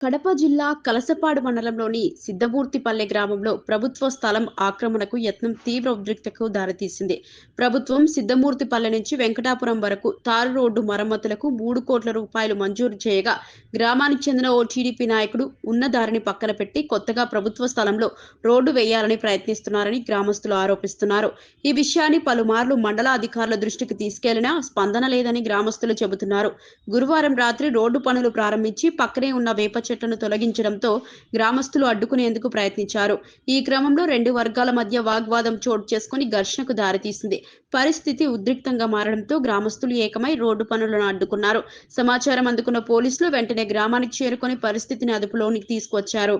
కడప జిల్లా కలసపాడు మండలంలోని సిద్ధమూర్తిపల్లె గ్రామంలో ప్రభుత్వ స్థలం ఆక్రమణకు యత్నం తీవ్ర ఉద్రిక్తతకు దారితీసింది. ప్రభుత్వం సిద్ధమూర్తిపల్లె నుంచి వెంకటాపురం వరకు తారు రోడ్డు మరమ్మతులకు 3 కోట్ల రూపాయలు మంజూరు చేయగా, గ్రామానికి చెందిన ఓ టీడీపీ నాయకుడు ఉన్న దారిని పక్కన పెట్టి కొత్తగా ప్రభుత్వ స్థలంలో రోడ్డు వేయాలని ప్రయత్నిస్తున్నారని గ్రామస్తులు ఆరోపిస్తున్నారు. ఈ విషయాన్ని పలుమార్లు మండల అధికారుల దృష్టికి తీసుకెళ్లినా స్పందన లేదని గ్రామస్తులు చెబుతున్నారు. గురువారం రాత్రి రోడ్డు పనులు ప్రారంభించి పక్కనే ఉన్న వేప చెట్లను తొలగించడంతో గ్రామస్తులు అడ్డుకునేందుకు ప్రయత్నించారు. ఈ క్రమంలో 2 వర్గాల మధ్య వాగ్వాదం చోటు చేసుకుని ఘర్షణకు దారితీసింది. పరిస్థితి ఉద్రిక్తంగా మారడంతో గ్రామస్తులు ఏకమై రోడ్డు పనులను అడ్డుకున్నారు. సమాచారం అందుకున్న పోలీసులు వెంటనే గ్రామానికి చేరుకొని పరిస్థితిని అదుపులోనికి తీసుకొచ్చారు.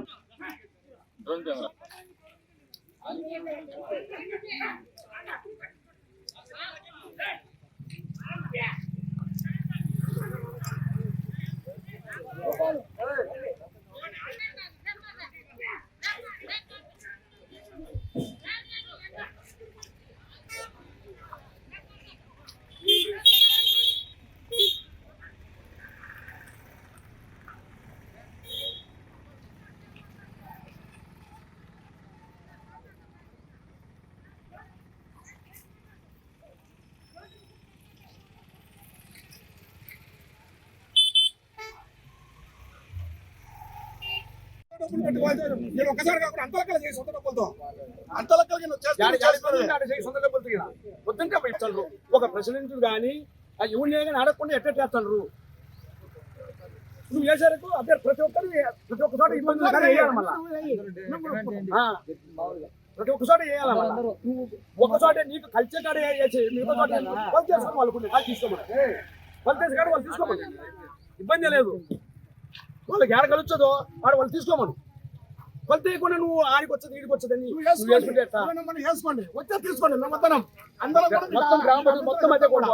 నేను ఒకసారి కాకుండా అంతలక్కల చేసి సొంత డబ్బులతో అంతలక్కలకి సొంత డబ్బులతో వద్దంటే ఇస్తారు. ఒక ప్రెసిడెంట్ కానీ ఎవరిని కానీ అడగకుండా ఎట్టేస్తారు. నువ్వు చేసేందుకు అదే ప్రతి ఒక్క చోట ఇబ్బందులు వేయాలి. మళ్ళా ప్రతి ఒక్క చోట వేయాలి. నువ్వు ఒక చోట నీకు కలిసే కాడ వేసి మిగతా చోట వాళ్ళు చేసుకొని వాళ్ళకు కాదు తీసుకోమని వాళ్ళు చేసే కాడ వాళ్ళు తీసుకోమని ఇబ్బంది లేదు. వాళ్ళకి ఎక్కడ కలుస్తుందో వాడు వాళ్ళు తీసుకోమను. వాళ్ళు తీయకుండా నువ్వు ఆడికి వచ్చేది ఈడికి వచ్చేదని వేసుకోండి వచ్చే తీసుకోండి. నమ్మతనం అందరం మొత్తం గ్రామం మొత్తం అయితే కూడా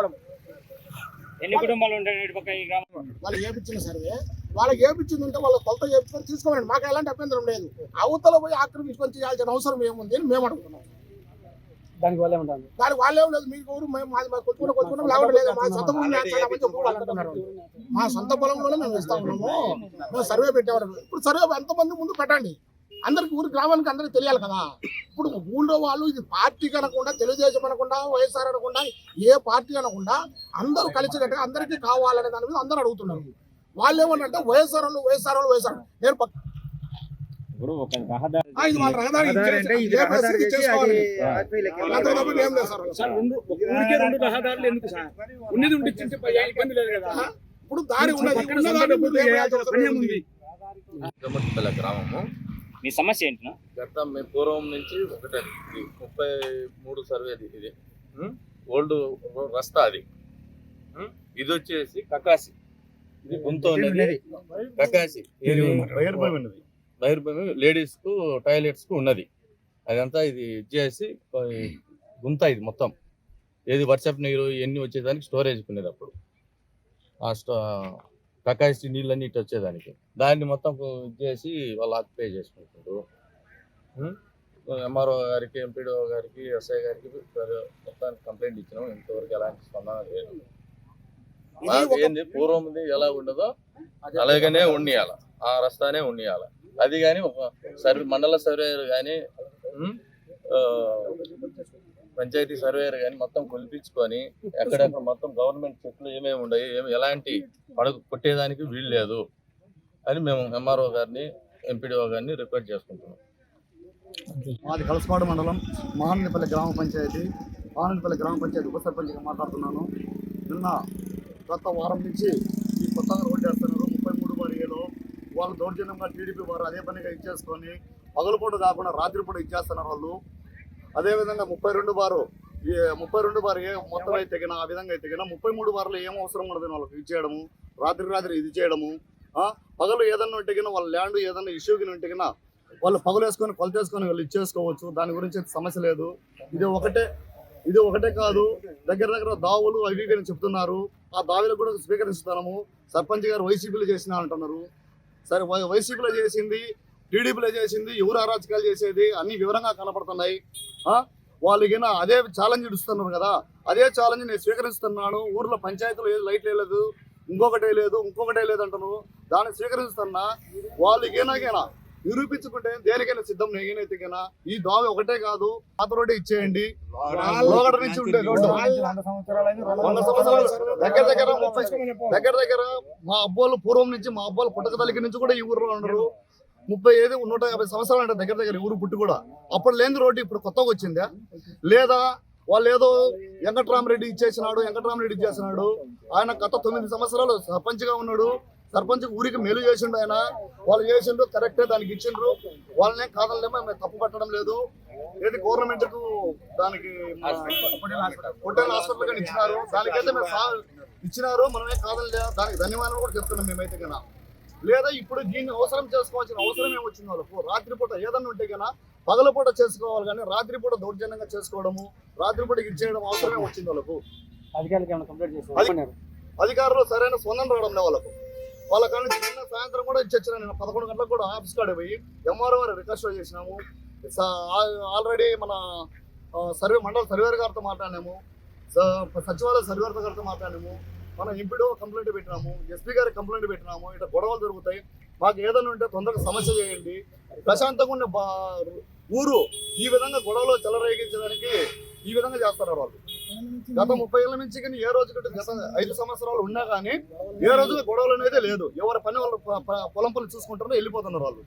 ఎన్ని కుటుంబాలు ఉంటాయి ఈ గ్రామం? వాళ్ళు ఏపించిన సర్వే వాళ్ళకి ఏపించింది ఉంటే వాళ్ళ కొలత చేపించుకొని తీసుకోమండి. మాకు ఎలాంటి అభ్యంతరం లేదు. అవతల పోయి ఆక్రమించుకొని చేయాల్సిన అవసరం ఏముంది అని మేము అడుగుతున్నాం. దానికి వాళ్ళే ఉంటాను. దానికి వాళ్ళే లేదు. మీకు ఎవరు మేము కొట్టుకున్నాం లేవడం లేదు. మా సొంత మా సొంత పొలంలోనే మేము ఇస్తా ఉన్నాము. మేము సర్వే పెట్టేవాడు. ఇప్పుడు సర్వే ఎంతమంది ముందు పెట్టండి. అందరికి ఊరి గ్రామానికి అందరికి తెలియాలి కదా. ఇప్పుడు ఊళ్ళో వాళ్ళు ఇది పార్టీ అనకుండా తెలుగుదేశం అనకుండా వైఎస్ఆర్ అనకుండా ఏ పార్టీ అనకుండా అందరూ కలిసికట్టుగా అందరికీ కావాలనే దాని మీద అందరూ అడుగుతున్నారు. వాళ్ళు ఏమన్నంటే వైఎస్ఆర్ వాళ్ళు నేను ఇది వాళ్ళ రహదారి ఇప్పుడు దారి ఉన్నది. గ్రామము మీ సమస్య ఏంటి? గత పూర్వం నుంచి 33 సర్వేది ఇది ఓల్డ్ రస్తా. అది ఇది వచ్చేసి కకాసి, ఇది గుంత ఉన్నది. కకాసి బహిర్భూమి లేడీస్ కు టాయిలెట్స్ కు ఉన్నది. అదంతా ఇది చేసి గుంత ఇది మొత్తం ఏది వర్షపు నీరు ఎన్ని వచ్చేదానికి స్టోరేజ్ ఉన్నది. అప్పుడు ఆ కకాసి నీళ్ళన్నీ ఇటు వచ్చేదానికి దాన్ని మొత్తం చేసి వాళ్ళు ఆక్యుపై చేసుకుంటారు. ఎంఆర్ఓ గారికి, ఎంపీడీఓ గారికి, ఎస్ఐ గారికి మొత్తానికి కంప్లైంట్ ఇచ్చినాం. ఇంతవరకు ఎలాంటి స్పందన లేదు. మాకు ఏంది పూర్వంది ఎలా ఉండదో అలాగనే ఉండియాల, ఆ రస్తానే ఉండియాల. అది కానీ ఒక మండల సర్వేయర్ కానీ పంచాయతీ సర్వేయర్ కానీ మొత్తం కొలిపించుకొని ఎక్కడెక్కడ మొత్తం గవర్నమెంట్ చెట్లు ఏమేమి ఉన్నాయి, ఎలాంటి పడకు కొట్టేదానికి వీలు లేదు అని మేము ఎంఆర్ఓ గారిని, ఎంపీడీఓ గారిని రిక్వెస్ట్ చేసుకుంటున్నాం. మాది కలసపాడు మండలం మహానందిపల్లి గ్రామ పంచాయతీ ఉప సర్పంచ్గా మాట్లాడుతున్నాను. నిన్న గత వారం నుంచి ఈ కొత్తగా రోడ్డు వేస్తున్నారు 33/7. వాళ్ళు దౌర్జన్యంగా టీడీపీ వారు అదే పనిగా ఇచ్చేసుకొని పగలుపూట కాకుండా రాత్రిపూట ఇచ్చేస్తున్నారు వాళ్ళు. అదేవిధంగా 32/7 మొత్తం అయితే తగిన ఆ విధంగా అయితే 33/7 ఏం అవసరం ఉండదు వాళ్ళకి ఇచ్చేయడము, రాత్రి ఇది చేయడము. పగలు ఏదన్నా ఉంటే వాళ్ళ ల్యాండ్ ఏదన్నా ఇష్యూకి ఉంటే వాళ్ళు పగలు వేసుకొని కొలతేసుకొని వాళ్ళు ఇచ్చేసుకోవచ్చు. దాని గురించి సమస్య లేదు. ఇది ఒకటే కాదు, దగ్గర దావులు అవి చెప్తున్నారు. ఆ దావులకు కూడా స్వీకరిస్తున్నాము. సర్పంచ్ గారు వైసీపీలో చేసిన అంటున్నారు. సరే, వైసీపీలో చేసింది, టీడీపీలో చేసింది, ఎవరు అరాచకాలు చేసేది అన్ని వివరంగా కనపడుతున్నాయి. వాళ్ళకి అదే ఛాలెంజ్ ఇస్తున్నారు కదా, అదే ఛాలెంజ్ నేను స్వీకరిస్తున్నాను. ఊర్లో పంచాయతీలో ఏది లైట్ లేదు, ఇంకొకటే లేదు అంటున్నారు. దాన్ని స్వీకరిస్తున్నా వాళ్ళు ఏనాగైనా నిరూపించుకుంటే దేనికైనా సిద్ధం నేనైతేకైనా ఈ దోమ ఒకటే కాదు పాత రోడ్డే ఇచ్చేయండి లోగడ నుంచి ఉండే రోడ్డు 100 సంవత్సరాలు దగ్గర దగ్గర మా అబ్బోళ్ళు పూర్వం నుంచి మా అబ్బోళ్ళు పుట్టక తల్లికి నుంచి కూడా ఈ ఊర్లో ఉండరు 150 సంవత్సరాలు అంటే దగ్గర దగ్గర ఊరు పుట్టి కూడా అప్పుడు లేని రోడ్డు ఇప్పుడు కొత్తగా వచ్చిందా లేదా వాళ్ళు ఏదో వెంకట్రామరెడ్డి ఇచ్చేసినాడు ఆయన గత 9 సంవత్సరాలు సర్పంచ్గా ఉన్నాడు సర్పంచ్ ఊరికి మేలు చేసిండు ఆయన వాళ్ళు చేసిండ్రు కరెక్టే దానికి ఇచ్చిండ్రు వాళ్ళనే కాదలేమో మేము తప్పు పట్టడం లేదు ఏది గవర్నమెంట్ కు దానికి హోటల్ హాస్పిటల్ కానీ ఇచ్చినారు దానికైతే మేము ఇచ్చినారు మనమే కాదలే దానికి ధన్యవాదాలు కూడా చెప్తున్నాం మేమైతే కన్నా లేదా ఇప్పుడు దీన్ని అవసరం చేసుకోవాల్సిన అవసరం ఏమొచ్చింది వాళ్ళకు రాత్రిపూట ఏదన్నా ఉంటే కన్నా పగలపూట చేసుకోవాలి కానీ రాత్రిపూట దౌర్జన్యంగా చేసుకోవడము రాత్రిపూట ఇచ్చేయడం అవసరమే వచ్చింది వాళ్ళకు అధికారులు సరైన స్పందన రావడం లేదు వాళ్ళ కానీ నిన్న సాయంత్రం కూడా ఇచ్చిన నేను 11 గంటలకు కూడా ఆఫీస్ కాడ పోయి ఎంఆర్ఓ గారు రిక్వెస్ట్ చేసినాము ఆల్రెడీ మన మండల సర్వేర్ గారితో మాట్లాడినాము సచివాలయ సర్వేర్ గారితో మాట్లాడినాము మనం ఎంపీడో కంప్లైంట్ పెట్టినాము ఎస్పీ గారికి కంప్లైంట్ పెట్టినాము ఇట్లా గొడవలు జరుగుతాయి మాకు ఏదైనా ఉంటే తొందరగా సమస్య చేయండి ప్రశాంతంగా ఉన్న ఊరు ఈ విధంగా గొడవలు చెలరేగించడానికి ఈ విధంగా చేస్తారు వాళ్ళు గత 30 ఏళ్ళ నుంచి కానీ ఏ రోజు గత 5 సంవత్సరాలు ఉన్నా కానీ ఏ రోజు గొడవలు అనేది లేదు ఎవరి పని వాళ్ళు పొలం పనులు చూసుకుంటారో వెళ్ళిపోతున్నారు వాళ్ళు